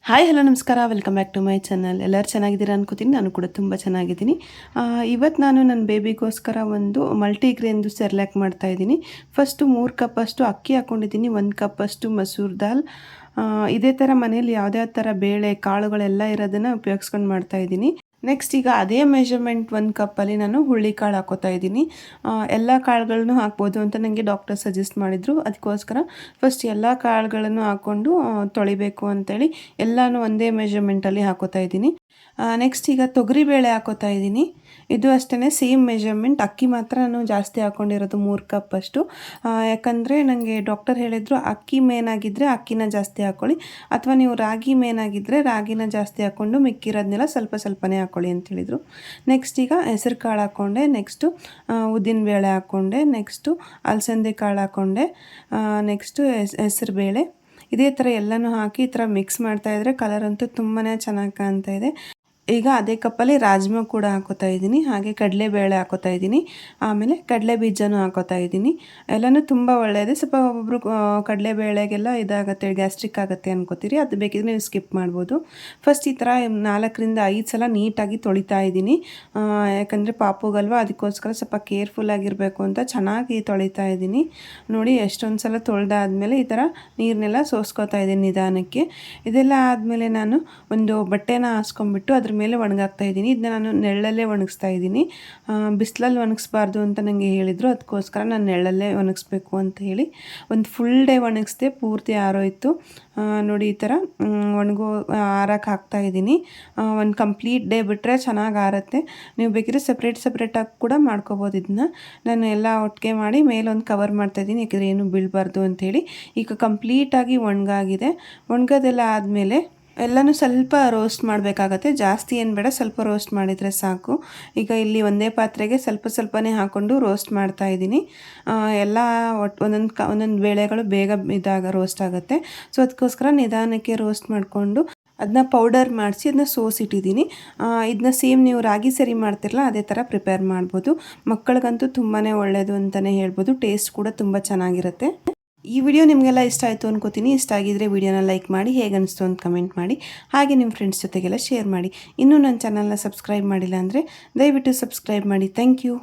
Hi hello ನಮಸ್ಕಾರ, welcome back to my channel. ಎಲ್ಲರೂ ಚೆನ್ನಾಗಿದ್ದೀರಾ ಅನ್ಕೋತೀನಿ. ನಾನು ಕೂಡ ತುಂಬ ಚೆನ್ನಾಗಿದ್ದೀನಿ. ಇವತ್ತು ನಾನು ನನ್ನ ಬೇಬಿಗೋಸ್ಕರ ಒಂದು ಮಲ್ಟಿಗ್ರೇನ್ದು ಸೆರ್ಲ್ಯಾಕ್ ಮಾಡ್ತಾಯಿದ್ದೀನಿ. ಫಸ್ಟು 3 ಕಪ್ಪಷ್ಟು ಅಕ್ಕಿ ಹಾಕ್ಕೊಂಡಿದ್ದೀನಿ, 1 ಕಪ್ಪಷ್ಟು ಮಸೂರ್ ದಾಲ್. ಇದೇ ಥರ ಮನೇಲಿ ಯಾವುದೇ ಥರ ಬೇಳೆ ಕಾಳುಗಳೆಲ್ಲ ಇರೋದನ್ನು ಉಪಯೋಗಿಸ್ಕೊಂಡು ಮಾಡ್ತಾಯಿದ್ದೀನಿ. ನೆಕ್ಸ್ಟ್ ಈಗ ಅದೇ ಮೆಷರ್ಮೆಂಟ್ 1 ಕಪ್ಪಲ್ಲಿ ನಾನು ಹುಳ್ಳಿಕಾಳು ಹಾಕೋತಾ ಇದ್ದೀನಿ. ಎಲ್ಲ ಕಾಳುಗಳನ್ನು ಹಾಕ್ಬೋದು ಅಂತ ನನಗೆ ಡಾಕ್ಟರ್ ಸಜೆಸ್ಟ್ ಮಾಡಿದರು. ಅದಕ್ಕೋಸ್ಕರ ಫಸ್ಟ್ ಎಲ್ಲ ಕಾಳುಗಳನ್ನು ಹಾಕ್ಕೊಂಡು ತೊಳಿಬೇಕು ಅಂತೇಳಿ ಎಲ್ಲನೂ ಒಂದೇ ಮೆಷರ್ಮೆಂಟಲ್ಲಿ ಹಾಕೋತಾ ಇದ್ದೀನಿ. ನೆಕ್ಸ್ಟ್ ಈಗ ತೊಗರಿಬೇಳೆ ಹಾಕೋತಾ ಇದ್ದೀನಿ. ಇದು ಅಷ್ಟೇ ಸೇಮ್ ಮೆಷರ್ಮೆಂಟ್. ಅಕ್ಕಿ ಮಾತ್ರ ನಾನು ಜಾಸ್ತಿ ಹಾಕ್ಕೊಂಡಿರೋದು 3 ಕಪ್ಪಷ್ಟು. ಯಾಕಂದರೆ ನನಗೆ ಡಾಕ್ಟರ್ ಹೇಳಿದರು ಅಕ್ಕಿ ಮೇನಾಗಿದ್ದರೆ ಅಕ್ಕಿನ ಜಾಸ್ತಿ ಹಾಕ್ಕೊಳ್ಳಿ, ಅಥವಾ ನೀವು ರಾಗಿ ಮೇನಾಗಿದ್ದರೆ ರಾಗಿನ ಜಾಸ್ತಿ ಹಾಕ್ಕೊಂಡು ಮಿಕ್ಕಿರೋದನ್ನೆಲ್ಲ ಸ್ವಲ್ಪ ಸ್ವಲ್ಪನೇ ಹಾಕ್ಕೊಳ್ಳಿ ಅಂತ ಹೇಳಿದರು. ನೆಕ್ಸ್ಟ್ ಈಗ ಹೆಸರು ಕಾಳು ಹಾಕ್ಕೊಂಡೆ, ನೆಕ್ಸ್ಟು ಉದ್ದಿನಬೇಳೆ ಹಾಕ್ಕೊಂಡೆ, ನೆಕ್ಸ್ಟು ಅಲಸಂದೆ ಕಾಳು ಹಾಕ್ಕೊಂಡೆ, ನೆಕ್ಸ್ಟು ಹೆಸರು ಬೇಳೆ. ಇದೇ ಥರ ಎಲ್ಲನೂ ಹಾಕಿ ಈ ಥರ ಮಿಕ್ಸ್ ಮಾಡ್ತಾಯಿದ್ರೆ ಕಲರ್ ಅಂತೂ ತುಂಬಾ ಚೆನ್ನಾಗಿ ಕಾಣ್ತಾ ಇದೆ. ಈಗ ಅದೇ ಕಪ್ಪಲ್ಲಿ ರಾಜ್ಮಾ ಕೂಡ ಹಾಕೋತಾ ಇದ್ದೀನಿ, ಹಾಗೆ ಕಡಲೆಬೇಳೆ ಹಾಕೋತಾ ಇದ್ದೀನಿ, ಆಮೇಲೆ ಕಡಲೆ ಬೀಜನೂ ಹಾಕೋತಾ ಇದ್ದೀನಿ. ಎಲ್ಲನೂ ತುಂಬ ಒಳ್ಳೆಯದು. ಸ್ವಲ್ಪ ಒಬ್ಬೊಬ್ಬರು ಕಡಲೆಬೇಳೆಗೆಲ್ಲ ಇದಾಗುತ್ತೆ, ಗ್ಯಾಸ್ಟ್ರಿಕ್ ಆಗುತ್ತೆ ಅನ್ಕೋತೀರಿ, ಅದು ಬೇಕಿದ್ರೆ ನೀವು ಸ್ಕಿಪ್ ಮಾಡ್ಬೋದು. ಫಸ್ಟ್ ಈ ಥರ 4ರಿಂದ 5 ಸಲ ನೀಟಾಗಿ ತೊಳಿತಾ ಇದ್ದೀನಿ. ಯಾಕಂದರೆ ಪಾಪುಗಲ್ವ, ಅದಕ್ಕೋಸ್ಕರ ಸ್ವಲ್ಪ ಕೇರ್ಫುಲ್ಲಾಗಿರಬೇಕು ಅಂತ ಚೆನ್ನಾಗಿ ತೊಳಿತಾ ಇದ್ದೀನಿ. ನೋಡಿ ಎಷ್ಟೊಂದು ಸಲ ತೊಳೆದಾದ್ಮೇಲೆ ಈ ಥರ ನೀರನ್ನೆಲ್ಲ ಸೋಸ್ಕೋತಾ ಇದ್ದೀನಿ ನಿಧಾನಕ್ಕೆ. ಇದೆಲ್ಲ ಆದಮೇಲೆ ನಾನು ಒಂದು ಬಟ್ಟೆನ ಹಾಸ್ಕೊಂಡ್ಬಿಟ್ಟು ಅದ್ರ ಮೇಲೆ ಒಣಗಾಕ್ತಾ ಇದ್ದೀನಿ. ಇದನ್ನ ನಾನು ನೆರಳಲ್ಲೇ ಒಣಗಿಸ್ತಾ ಇದ್ದೀನಿ. ಬಿಸಿಲಲ್ಲಿ ಒಣಗಿಸ್ಬಾರ್ದು ಅಂತ ನನಗೆ ಹೇಳಿದರು, ಅದಕ್ಕೋಸ್ಕರ ನಾನು ನೆರಳಲ್ಲೇ ಒಣಗಿಸ್ಬೇಕು ಅಂತ ಹೇಳಿ ಒಂದು ಫುಲ್ ಡೇ ಒಣಗಿಸ್ದೆ, ಪೂರ್ತಿ ಆರೋಯಿತು. ನೋಡಿ ಈ ಥರ ಒಣಗೋ ಆರಕ್ಕೆ ಹಾಕ್ತಾ ಇದ್ದೀನಿ. ಒಂದು ಕಂಪ್ಲೀಟ್ ಡೇ ಬಿಟ್ಟರೆ ಚೆನ್ನಾಗಿ ಆರುತ್ತೆ. ನೀವು ಬೇಕಿದ್ರೆ ಸಪ್ರೇಟಾಗಿ ಕೂಡ ಮಾಡ್ಕೋಬೋದು. ಇದನ್ನ ನಾನು ಎಲ್ಲ ಒಟ್ಟಿಗೆ ಮಾಡಿ ಮೇಲೊಂದು ಕವರ್ ಮಾಡ್ತಾಯಿದ್ದೀನಿ, ಯಾಕೆಂದರೆ ಏನು ಬೀಳಬಾರ್ದು ಅಂಥೇಳಿ. ಈಗ ಕಂಪ್ಲೀಟಾಗಿ ಒಣಗಾಗಿದೆ. ಒಣಗೋದೆಲ್ಲ ಆದಮೇಲೆ ಎಲ್ಲನೂ ಸ್ವಲ್ಪ ರೋಸ್ಟ್ ಮಾಡಬೇಕಾಗತ್ತೆ, ಜಾಸ್ತಿ ಏನು ಬೇಡ, ಸ್ವಲ್ಪ ರೋಸ್ಟ್ ಮಾಡಿದರೆ ಸಾಕು. ಈಗ ಇಲ್ಲಿ ಒಂದೇ ಪಾತ್ರೆಗೆ ಸ್ವಲ್ಪನೇ ಹಾಕ್ಕೊಂಡು ರೋಸ್ಟ್ ಮಾಡ್ತಾ ಇದ್ದೀನಿ. ಎಲ್ಲ ಒಂದೊಂದು ಬೇಳೆಗಳು ಬೇಗ ರೋಸ್ಟ್ ಆಗುತ್ತೆ. ಸೊ ಅದಕ್ಕೋಸ್ಕರ ನಿಧಾನಕ್ಕೆ ರೋಸ್ಟ್ ಮಾಡಿಕೊಂಡು ಅದನ್ನ ಪೌಡರ್ ಮಾಡಿಸಿ ಅದನ್ನ ಸೋಸಿಟ್ಟಿದ್ದೀನಿ. ಇದನ್ನ ಸೇಮ್ ನೀವು ರಾಗಿ ಸರಿ ಮಾಡ್ತಿರಲ್ಲ ಅದೇ ಥರ ಪ್ರಿಪೇರ್ ಮಾಡ್ಬೋದು. ಮಕ್ಕಳಿಗಂತೂ ತುಂಬಾ ಒಳ್ಳೆಯದು ಅಂತಲೇ ಹೇಳ್ಬೋದು. ಟೇಸ್ಟ್ ಕೂಡ ತುಂಬ ಚೆನ್ನಾಗಿರುತ್ತೆ. ಈ ವಿಡಿಯೋ ನಿಮಗೆಲ್ಲ ಇಷ್ಟ ಆಯಿತು ಅನ್ಕೋತೀನಿ. ಇಷ್ಟ ಆಗಿದ್ರೆ ವಿಡಿಯೋನ ಲೈಕ್ ಮಾಡಿ, ಹೇಗೆ ಅನಿಸ್ತು ಅಂತ ಕಮೆಂಟ್ ಮಾಡಿ, ಹಾಗೆ ನಿಮ್ಮ ಫ್ರೆಂಡ್ಸ್ ಜೊತೆಗೆಲ್ಲ ಶೇರ್ ಮಾಡಿ. ಇನ್ನೂ ನನ್ನ ಚಾನಲ್ನ ಸಬ್ಸ್ಕ್ರೈಬ್ ಮಾಡಿಲ್ಲ ಅಂದರೆ ದಯವಿಟ್ಟು ಸಬ್ಸ್ಕ್ರೈಬ್ ಮಾಡಿ. Thank you.